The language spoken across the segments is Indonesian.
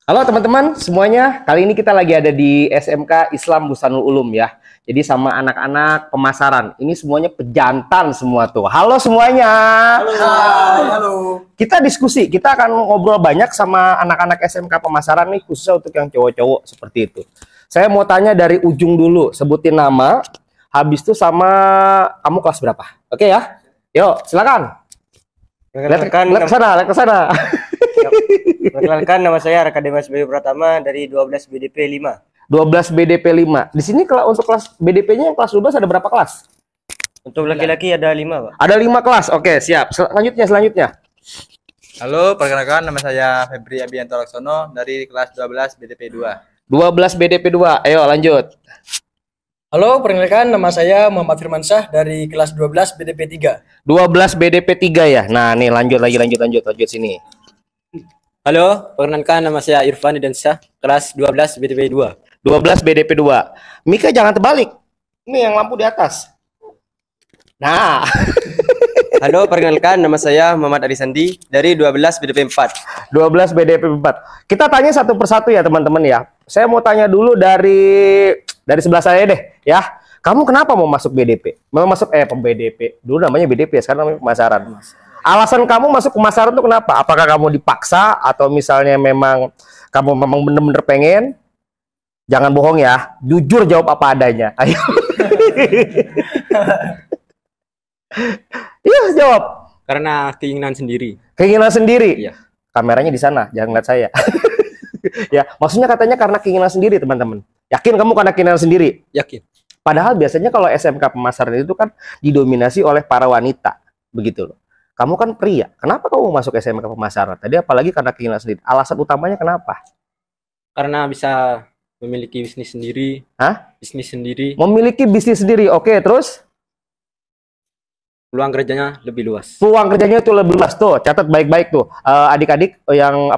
Halo teman-teman semuanya, kali ini kita lagi ada di SMK Islam Busanul Ulum ya. Jadi sama anak-anak pemasaran, ini semuanya pejantan semua tuh. Halo semuanya. Halo. Hai, halo. Kita diskusi, kita akan ngobrol banyak sama anak-anak SMK pemasaran nih, khususnya untuk yang cowok-cowok seperti itu. Saya mau tanya dari ujung dulu, sebutin nama, habis itu sama kamu kelas berapa? Oke ya, yuk silakan. Lihat ke sana. Perkenalkan, nama saya Raka Demas Bayu Pratama dari 12 BDP 5. 12 BDP 5. Di sini kalau untuk kelas BDP-nya yang kelas 12 ada berapa kelas? Untuk laki-laki ada 5, Pak. Ada 5 kelas. Oke, siap. Selanjutnya. Halo, perkenalkan nama saya Febri Abianto Laksono dari kelas 12 BDP 2. 12 BDP 2. Ayo lanjut. Halo, perkenalkan nama saya Muhammad Firmansyah dari kelas 12 BDP 3. 12 BDP 3 ya. Nah, nih lanjut sini. Halo, perkenalkan nama saya Irfan Idansyah, kelas 12 BDP 2. 12 BDP 2. Mika jangan terbalik. Ini yang lampu di atas. Nah. Halo, perkenalkan nama saya Muhammad Adi Sandi dari 12 BDP 4. 12 BDP 4. Kita tanya satu persatu ya, teman-teman ya. Saya mau tanya dulu dari sebelah saya deh, ya. Kamu kenapa mau masuk BDP? Mau masuk BDP. Dulu namanya BDP, sekarang namanya pemasaran. Alasan kamu masuk pemasaran itu kenapa? Apakah kamu dipaksa atau misalnya memang kamu memang bener-bener pengen? Jangan bohong ya, jujur jawab apa adanya. Ayo. Iya, jawab. Karena keinginan sendiri. Keinginan sendiri? Iya. Kameranya di sana, jangan lihat saya. Ya, maksudnya katanya karena keinginan sendiri, teman-teman. Yakin kamu karena keinginan sendiri? Yakin. Padahal biasanya kalau SMK pemasaran itu kan didominasi oleh para wanita, begitu loh. Kamu kan pria, kenapa kamu masuk SMK pemasaran? Tadi apalagi karena keinginan sendiri. Alasan utamanya kenapa? Karena bisa memiliki bisnis sendiri. Hah? Bisnis sendiri. Memiliki bisnis sendiri, oke, terus? Peluang kerjanya lebih luas. Peluang kerjanya itu lebih luas tuh, catat baik-baik tuh. Adik-adik yang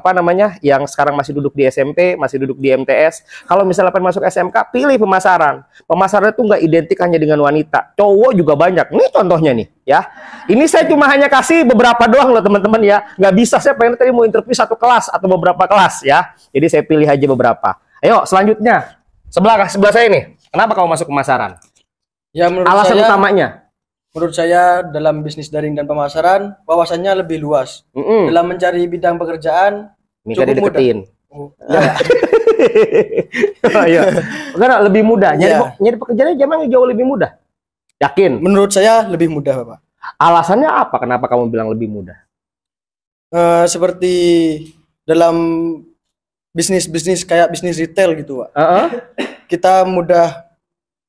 yang sekarang masih duduk di SMP, masih duduk di MTS, kalau misalnya pengen masuk SMK, pilih pemasaran. Pemasaran itu nggak identik hanya dengan wanita, cowok juga banyak. Ini contohnya nih, ya. Ini saya cuma hanya kasih beberapa doang loh teman-teman ya. Nggak bisa, saya pengen tadi mau interview satu kelas atau beberapa kelas ya. Jadi saya pilih aja beberapa. Ayo selanjutnya, sebelah saya nih. Kenapa kamu masuk pemasaran? Ya, Alasan utamanya? Menurut saya dalam bisnis daring dan pemasaran wawasannya lebih luas. Dalam mencari bidang pekerjaan Mika cukup dideketin. mudah. Iya. Enggak, lebih mudah. Nyari pekerjaannya emang jauh lebih mudah. Yakin? Menurut saya lebih mudah, Bapak. Alasannya apa? Kenapa kamu bilang lebih mudah? Seperti dalam bisnis kayak bisnis retail gitu, Pak. Kita mudah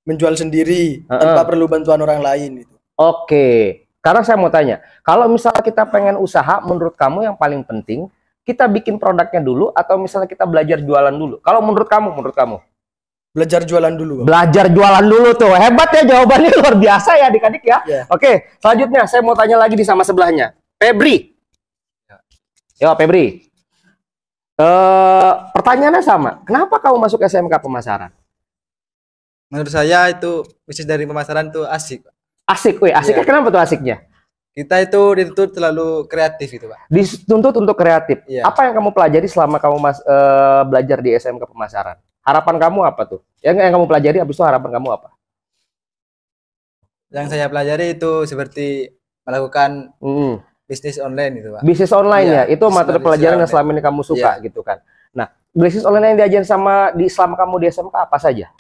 menjual sendiri tanpa perlu bantuan orang lain gitu. Oke, karena saya mau tanya, kalau misalnya kita pengen usaha, menurut kamu yang paling penting kita bikin produknya dulu atau misalnya kita belajar jualan dulu? Kalau menurut kamu? Belajar jualan dulu, Bapak. Belajar jualan dulu tuh, hebat ya jawabannya, luar biasa ya adik-adik ya. Yeah. Oke, selanjutnya saya mau tanya lagi di sama sebelahnya, Febri. Yo, Febri. Pertanyaannya sama, kenapa kamu masuk SMK pemasaran? Menurut saya itu bisnis dari pemasaran itu asik, Pak. Asik, asiknya kenapa tuh asiknya? Kita itu dituntut terlalu kreatif gitu, Pak. Dituntut untuk kreatif. Iya. Apa yang kamu pelajari selama kamu belajar di SMK pemasaran? Harapan kamu apa tuh? Yang kamu pelajari, habis itu harapan kamu apa? Yang saya pelajari itu seperti melakukan bisnis online gitu, Pak. Bisnis online Iya, ya, itu materi bisnis pelajaran yang online. selama ini kamu suka gitu kan. Nah, bisnis online yang diajarin selama kamu di SMK apa saja?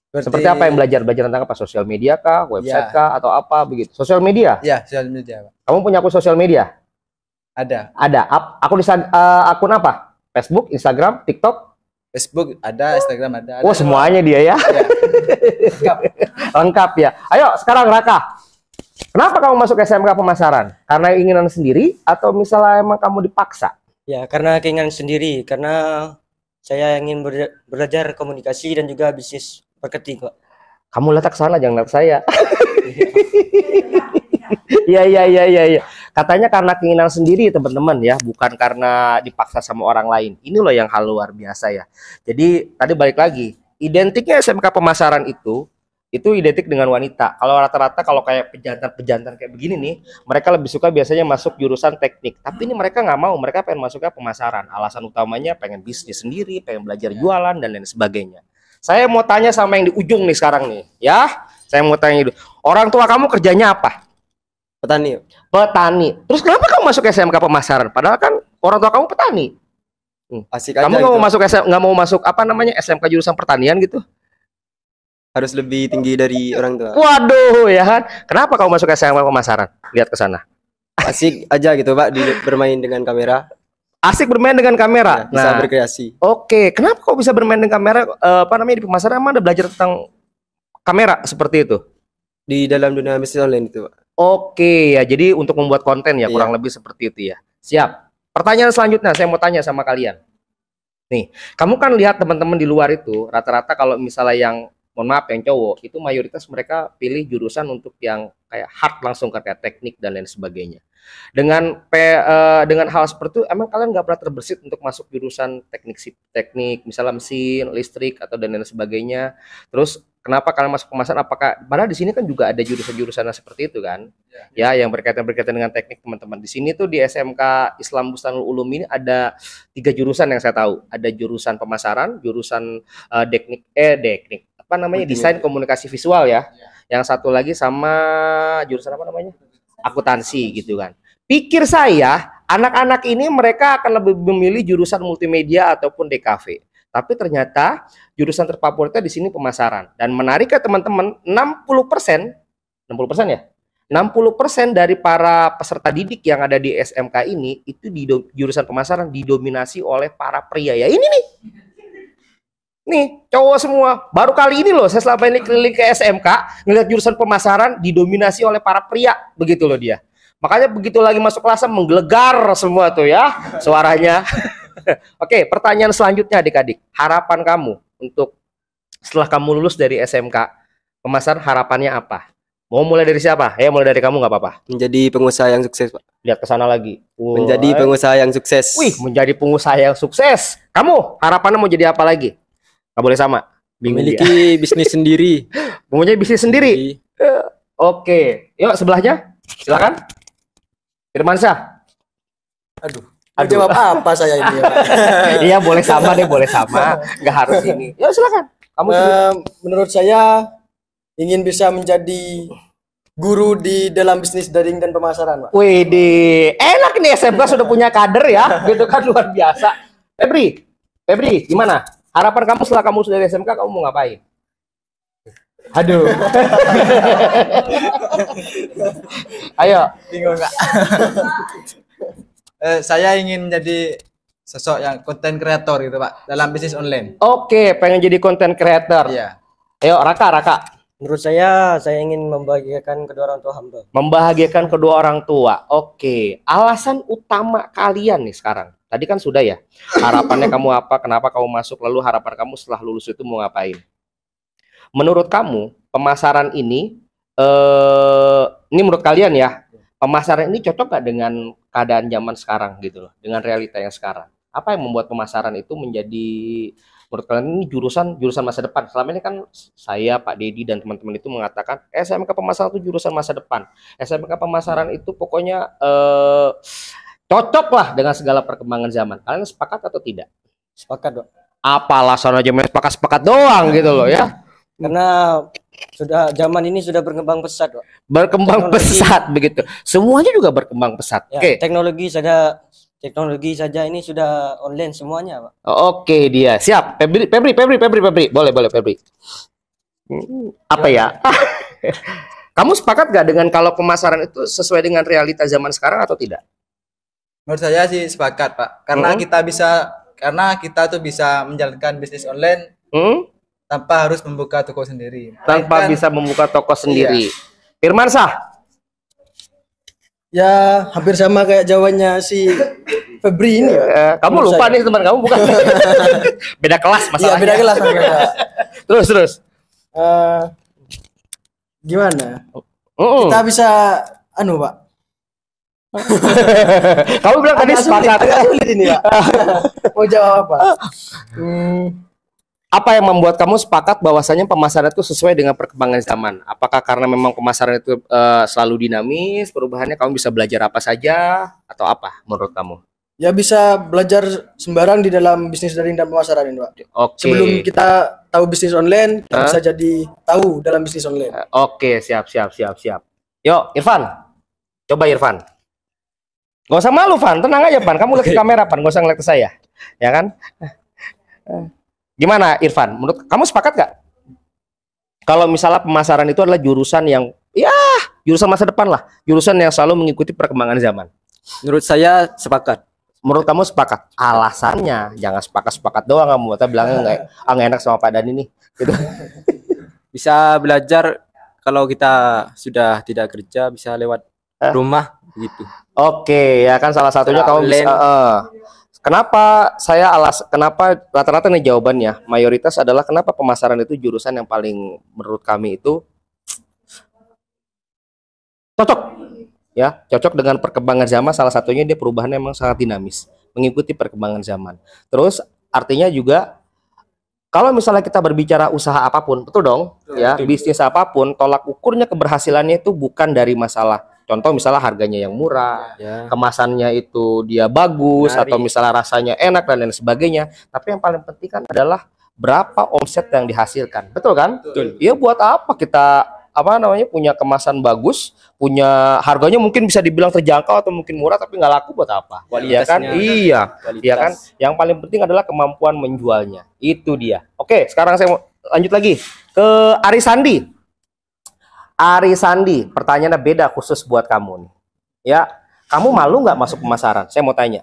Seperti apa yang belajar tentang apa? Sosial media kah, website kah, atau apa begitu? Sosial media? Ya, sosial media, Pak. Kamu punya akun sosial media? Ada. Ada. Akun apa? Facebook, Instagram, TikTok? Facebook ada, Instagram ada. Oh, semuanya dia ya. Lengkap ya. Ayo, sekarang Raka. Kenapa kamu masuk SMK pemasaran? Karena keinginan sendiri atau misalnya emang kamu dipaksa? Ya, karena keinginan sendiri, karena saya ingin belajar komunikasi dan juga bisnis marketing, kok. Kamu letak sana, jangan lihat saya. Iya. Katanya karena keinginan sendiri, teman-teman ya, bukan karena dipaksa sama orang lain. Ini loh yang hal luar biasa ya. Jadi tadi balik lagi, identiknya SMK pemasaran itu itu identik dengan wanita. Kalau rata-rata kalau kayak pejantan-pejantan kayak begini nih, mereka lebih suka biasanya masuk jurusan teknik. Tapi ini mereka nggak mau, mereka pengen masuknya pemasaran. Alasan utamanya pengen bisnis sendiri, pengen belajar jualan dan lain sebagainya. Saya mau tanya sama yang di ujung nih sekarang nih, ya. Saya mau tanya itu. Orang tua kamu kerjanya apa? Petani. Petani. Terus kenapa kamu masuk SMK pemasaran? Padahal kan orang tua kamu petani. Asik aja Kamu nggak mau gitu. masuk nggak mau masuk apa namanya SMK jurusan pertanian gitu? Harus lebih tinggi dari orang tua. Waduh, ya kan? Kenapa kamu masuk SMK pemasaran? Lihat ke sana. Asik aja gitu Pak, bermain dengan kamera. Asik bermain dengan kamera. Ya, bisa berkreasi. Oke. Kenapa kau bisa bermain dengan kamera? Apa namanya di pemasaran? Emang ada belajar tentang kamera seperti itu? Di dalam dunia bisnis online itu Pak. Oke, ya. Jadi untuk membuat konten ya Iya. kurang lebih seperti itu ya. Siap. Pertanyaan selanjutnya saya mau tanya sama kalian. Nih, kamu kan lihat teman-teman di luar itu rata-rata kalau misalnya yang mohon maaf yang cowok itu mayoritas mereka pilih jurusan untuk yang kayak hard langsung kayak teknik dan lain sebagainya. Dengan hal seperti itu emang kalian nggak pernah terbersit untuk masuk jurusan teknik misalnya mesin, listrik atau dan lain sebagainya. Terus kenapa kalian masuk pemasaran? Apakah padahal di sini kan juga ada jurusan-jurusan seperti itu kan? Ya, yang berkaitan dengan teknik teman-teman. Di sini tuh di SMK Islam Bustanul Ulum ini ada 3 jurusan yang saya tahu. Ada jurusan pemasaran, jurusan teknik apa namanya desain komunikasi visual ya. Yang satu lagi sama jurusan apa namanya akuntansi gitu kan. Pikir saya anak-anak ini mereka akan lebih memilih jurusan multimedia ataupun DKV. Tapi ternyata jurusan terfavoritnya di sini pemasaran. Dan menarik ke teman-teman 60% ya. 60% dari para peserta didik yang ada di SMK ini itu di jurusan pemasaran didominasi oleh para pria ya. Ini nih. Nih, cowok semua. Baru kali ini loh saya selama ini keliling ke SMK, ngelihat jurusan pemasaran didominasi oleh para pria. Begitu loh dia. Makanya begitu lagi masuk kelas menggelegar semua tuh ya suaranya. Oke, pertanyaan selanjutnya adik-adik. Harapan kamu untuk setelah kamu lulus dari SMK pemasaran harapannya apa? Mau mulai dari siapa? Ya mulai dari kamu nggak apa-apa. Menjadi pengusaha yang sukses Pak. Lihat ke sana lagi. Menjadi pengusaha yang sukses. Wih, menjadi pengusaha yang sukses. Kamu harapannya mau jadi apa lagi? Nggak boleh sama. Bingung dia. Memiliki bisnis sendiri. Mempunyai bisnis sendiri. Oke, yuk sebelahnya. Silakan. Firmansyah. Aduh. Jawab apa saya ini? Iya, boleh sama deh, boleh sama. Nggak harus ini. Ya silakan. Kamu menurut saya ingin bisa menjadi guru di dalam bisnis daring dan pemasaran, Pak. Wih, enak nih SMK sudah punya kader ya, gitu kan luar biasa. Febri, gimana? Harapan kamu setelah kamu sudah dari SMK kamu mau ngapain? Aduh. Ayo. Bingung nggak? Saya ingin menjadi sosok yang konten kreator gitu Pak dalam bisnis online. Oke, pengen jadi konten creator. Iya. Ayo, Raka. Menurut saya ingin membahagiakan kedua orang tua hamba. Membahagiakan kedua orang tua. Oke, alasan utama kalian nih sekarang. Tadi kan sudah ya. Harapannya kamu apa? Kenapa kamu masuk? Lalu harapan kamu setelah lulus itu mau ngapain? Menurut kamu, pemasaran ini menurut kalian ya, pemasaran ini cocok nggak dengan keadaan zaman sekarang gitu loh, dengan realita yang sekarang? Apa yang membuat pemasaran itu menjadi menurut kalian ini jurusan masa depan? Selama ini kan saya, Pak Dedi dan teman-teman itu mengatakan SMK pemasaran itu jurusan masa depan. SMK pemasaran itu pokoknya cocok lah dengan segala perkembangan zaman. Kalian sepakat atau tidak? Sepakat, Dok. Apa alasan aja main sepakat doang gitu loh ya? Karena zaman ini sudah berkembang pesat, Dok. Berkembang pesat begitu. Semuanya juga berkembang pesat. Ya, Oke. Teknologi saja ini sudah online semuanya, Pak. Oke, dia siap. Febri. Boleh Febri. Apa ya? Kamu sepakat gak dengan kalau pemasaran itu sesuai dengan realita zaman sekarang atau tidak? Menurut saya sih sepakat Pak, karena kita tuh bisa menjalankan bisnis online tanpa harus membuka toko sendiri. Tanpa bisa membuka toko sendiri. Iya. Firmansyah. Ya, hampir sama kayak jawabannya si Febri ini. Kamu lupa nih teman kamu bukan? Beda kelas masalahnya. Iya, beda kelas. Terus. Gimana? Kita bisa Pak. Kamu bilang tadi sepakat. Agak sulit ini, Pak. Mau jawab apa? Apa yang membuat kamu sepakat bahwasanya pemasaran itu sesuai dengan perkembangan zaman? Apakah karena memang pemasaran itu selalu dinamis, perubahannya kamu bisa belajar apa saja atau apa menurut kamu? Ya bisa belajar sembarang di dalam bisnis daring dan pemasaran ini, Pak. Oke. Sebelum kita tahu bisnis online, kita bisa jadi tahu dalam bisnis online. Oke, siap. Yuk, Irfan. Coba Irfan. Gak usah malu, Van. Tenang aja, Van. Kamu lihat ke kamera, Van. Gak usah ngeliat ke saya. Ya kan? Gimana, Irfan? Menurut kamu sepakat gak? Kalau misalnya pemasaran itu adalah jurusan yang, ya, jurusan masa depan lah. Jurusan yang selalu mengikuti perkembangan zaman. Menurut saya sepakat. Menurut kamu sepakat? Alasannya, jangan sepakat doang. Kamu bilangnya nggak enak sama Pak Dani nih. Gitu. Bisa belajar kalau kita sudah tidak kerja, bisa lewat rumah gitu. Oke, ya kan salah satunya kamu bisa. Kenapa rata-rata nih jawabannya mayoritas adalah kenapa pemasaran itu jurusan yang paling menurut kami itu cocok ya, cocok dengan perkembangan zaman. Salah satunya dia perubahannya memang sangat dinamis, mengikuti perkembangan zaman. Terus artinya juga kalau misalnya kita berbicara usaha apapun, betul dong, ya, bisnis apapun, tolak ukurnya keberhasilannya itu bukan dari masalah. Contoh misalnya harganya yang murah, kemasannya itu dia bagus, atau misalnya rasanya enak dan lain sebagainya. Tapi yang paling penting kan adalah berapa omset yang dihasilkan, betul kan? Betul. Ya buat apa kita punya kemasan bagus, punya harganya mungkin bisa dibilang terjangkau atau mungkin murah tapi nggak laku, buat apa? Iya kan? Iya kan? Yang paling penting adalah kemampuan menjualnya. Itu dia. Oke, sekarang saya mau lanjut lagi ke Arisandi. Arisandi, pertanyaannya beda khusus buat kamu nih. Ya, kamu malu nggak masuk pemasaran? Saya mau tanya.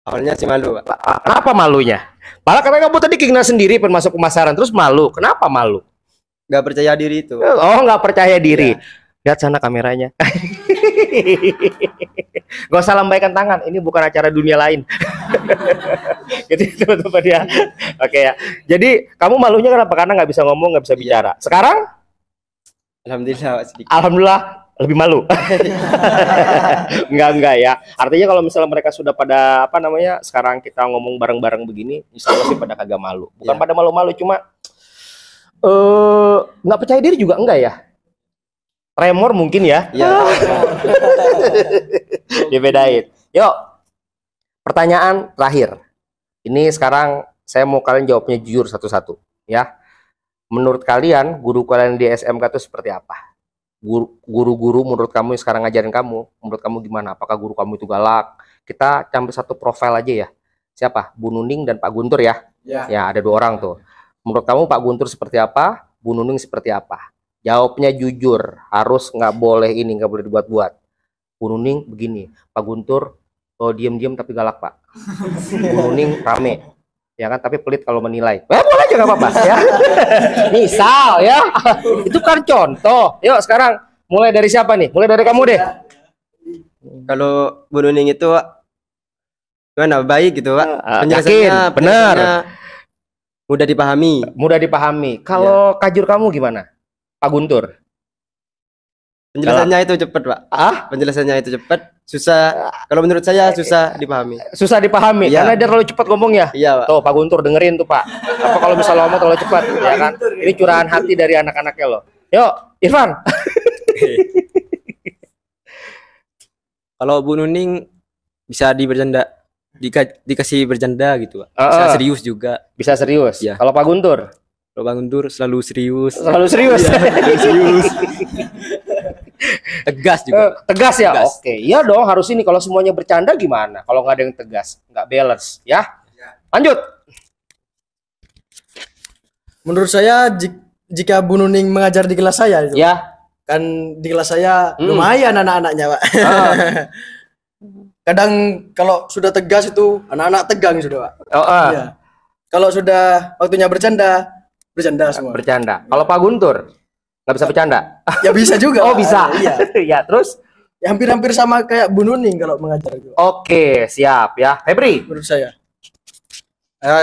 Awalnya sih malu, Pak. Kenapa malunya? Malah karena kamu tadi keinginan sendiri pengen masuk pemasaran, terus malu. Kenapa malu? Nggak percaya diri itu. Oh, nggak percaya diri. Lihat sana kameranya. Gak usah lambaikan tangan. Ini bukan acara dunia lain. Gitu teman-teman ya. Oke ya. Jadi kamu malunya kenapa? Karena nggak bisa ngomong, nggak bisa bicara. Sekarang? Alhamdulillah sedikit. Alhamdulillah lebih malu. Enggak ya. Artinya kalau misalnya mereka sudah pada sekarang kita ngomong bareng-bareng begini, insya Allah sih pada kagak malu. Bukan pada malu-malu, cuma nggak percaya diri juga enggak ya. Tremor mungkin ya. Dibedain. Yuk. Pertanyaan terakhir. Ini sekarang saya mau kalian jawabnya jujur satu-satu ya. Menurut kalian, guru kalian di SMK itu seperti apa? Guru-guru menurut kamu yang sekarang ngajarin kamu, menurut kamu gimana? Apakah guru kamu itu galak? Kita campur satu profil aja ya. Siapa? Bu Nuning dan Pak Guntur ya? Ya, ada 2 orang tuh. Menurut kamu Pak Guntur seperti apa? Bu Nuning seperti apa? Jawabnya jujur, harus nggak boleh dibuat-buat. Bu Nuning begini, Pak Guntur diam-diam tapi galak Pak. Bu Nuning rame. Ya kan, tapi pelit kalau menilai. Boleh aja nggak apa-apa ya. Misal ya, itu kan contoh. Yuk sekarang mulai dari siapa nih? Mulai dari kamu deh. Kalau Bu Nuning itu gimana? Baik gitu, Pak. Penjelasannya benar. Mudah dipahami. Mudah dipahami. Kalau kajur kamu gimana? Pak Guntur. Penjelasannya itu cepat, Pak. Penjelasannya itu cepat. Susah. Kalau menurut saya susah dipahami. Susah dipahami karena dia terlalu cepat ngomongnya. Iya, Pak. Tuh Pak Guntur dengerin tuh Pak. Apa kalau misalnya ngomong terlalu cepat, ya kan? Ini curahan hati dari anak-anaknya loh. Yuk, Irfan. Kalau Bu Nuning bisa dikasih bercanda gitu, Pak. Bisa serius juga. Bisa serius. Ya. Kalau Pak Guntur? Kalau Pak Guntur selalu serius. Selalu serius. Serius. Tegas juga. Tegas ya. Tegas. Oke, iya dong harus ini. Kalau semuanya bercanda gimana? Kalau nggak ada yang tegas, nggak balance, ya. Lanjut. Menurut saya jika Bu Nuning mengajar di kelas saya itu, ya, kan di kelas saya lumayan anak-anaknya, Pak. Kadang kalau sudah tegas itu anak-anak tegang sudah, Pak. Ya. Kalau sudah waktunya bercanda semua. Bercanda. Kalau Pak Guntur nggak bisa bercanda? Ya bisa juga. Oh bisa. Iya. Ya terus? Ya, hampir-hampir sama kayak Bu Nuning kalau mengajar itu. Oke, siap ya. Febri? Menurut saya.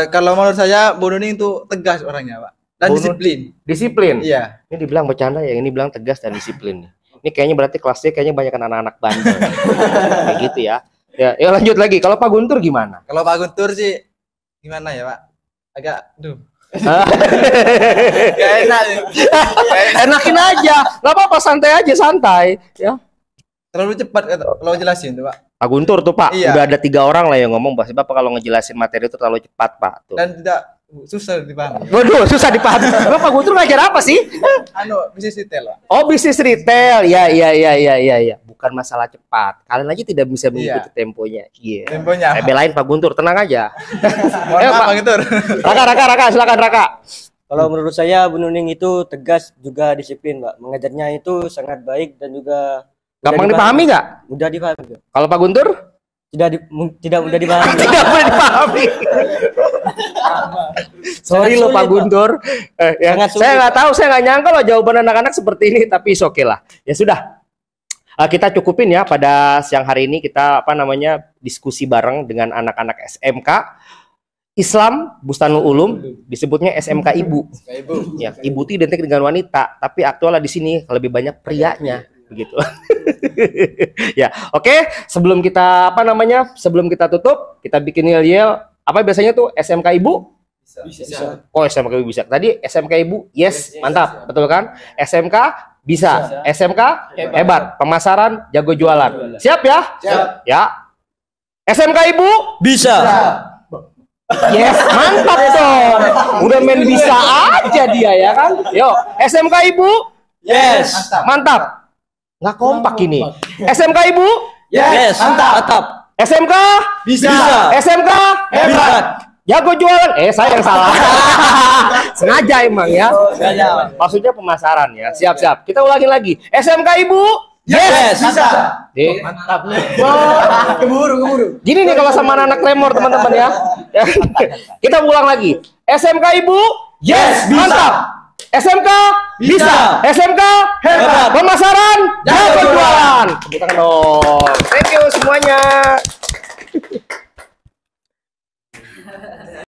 Kalau menurut saya Bu Nuning itu tegas orangnya, Pak. Dan disiplin. Disiplin? Iya. Ini dibilang bercanda, yang ini bilang tegas dan disiplin. Ini kayaknya berarti kelasnya kayaknya banyak anak-anak bandel. Kayak gitu ya. Ya, lanjut lagi. Kalau Pak Guntur gimana? Kalau Pak Guntur sih gimana ya, Pak? agak Gak enak. Enakin aja, nggak apa-apa, santai aja, santai ya. terlalu cepat kalau jelasin tuh, Pak. Pak Guntur tuh, Pak, Iya. udah ada 3 orang lah yang ngomong, Bapak kalau ngejelasin materi itu terlalu cepat, Pak. Tuh. Dan tidak susah dipahami. Waduh, susah dipahami. Pak Guntur ngajar apa sih? Bisnis retail, Pak. Oh, bisnis retail. Ya. Bukan masalah cepat. Kalian aja tidak bisa mengikuti temponya. Iya. Temponya. Saya belain Pak Guntur, tenang aja. Mohon maaf, Pak. Pak Guntur. Raka, silakan Raka. Kalau menurut saya Bu Nuning itu tegas juga disiplin, Pak. Mengajarnya itu sangat baik dan juga Gampang dipahami nggak? mudah dipahami, Pak. Kalau Pak Guntur? Tidak mudah dipahami. Tidak boleh dipahami. Sorry loh Pak Guntur. Ya. Saya nggak tahu, saya nggak nyangka loh jawaban anak-anak seperti ini, tapi oke lah. Ya sudah. Kita cukupin ya pada siang hari ini, kita diskusi bareng dengan anak-anak SMK Islam Bustanul Ulum, disebutnya SMK Ibu. Ya, ibu itu identik dengan wanita, tapi aktualnya di sini lebih banyak prianya begitu. Ya, oke. Sebelum kita sebelum kita tutup, kita bikin yel-yel. Apa biasanya tuh SMK Ibu? Bisa. Oh, SMK Ibu bisa. Tadi SMK Ibu, yes, mantap, betul kan? SMK bisa. SMK hebat, pemasaran, jago jualan. Siap ya? Siap. Ya. SMK Ibu Bisa. yes, mantap dong. Udah main bisa aja dia ya kan? Yo, SMK Ibu? Yes. Mantap. Nggak kompak ini. SMK Ibu? Yes. Mantap. SMK? Bisa. SMK? Hebat. Jago jualan. Saya yang salah. Sengaja emang ya. Maksudnya pemasaran ya. Siap. Kita ulangin lagi. SMK Ibu? Yes. Bisa. Mantap. Keburu. Gini nih kalau sama anak lemor teman-teman ya. Kita ulang lagi. SMK Ibu? Yes, bisa. Mantap. SMK? Bisa. SMK? Hebat. Pemasaran? Jago jualan. Tepuk tangan dong. Thank you semuanya.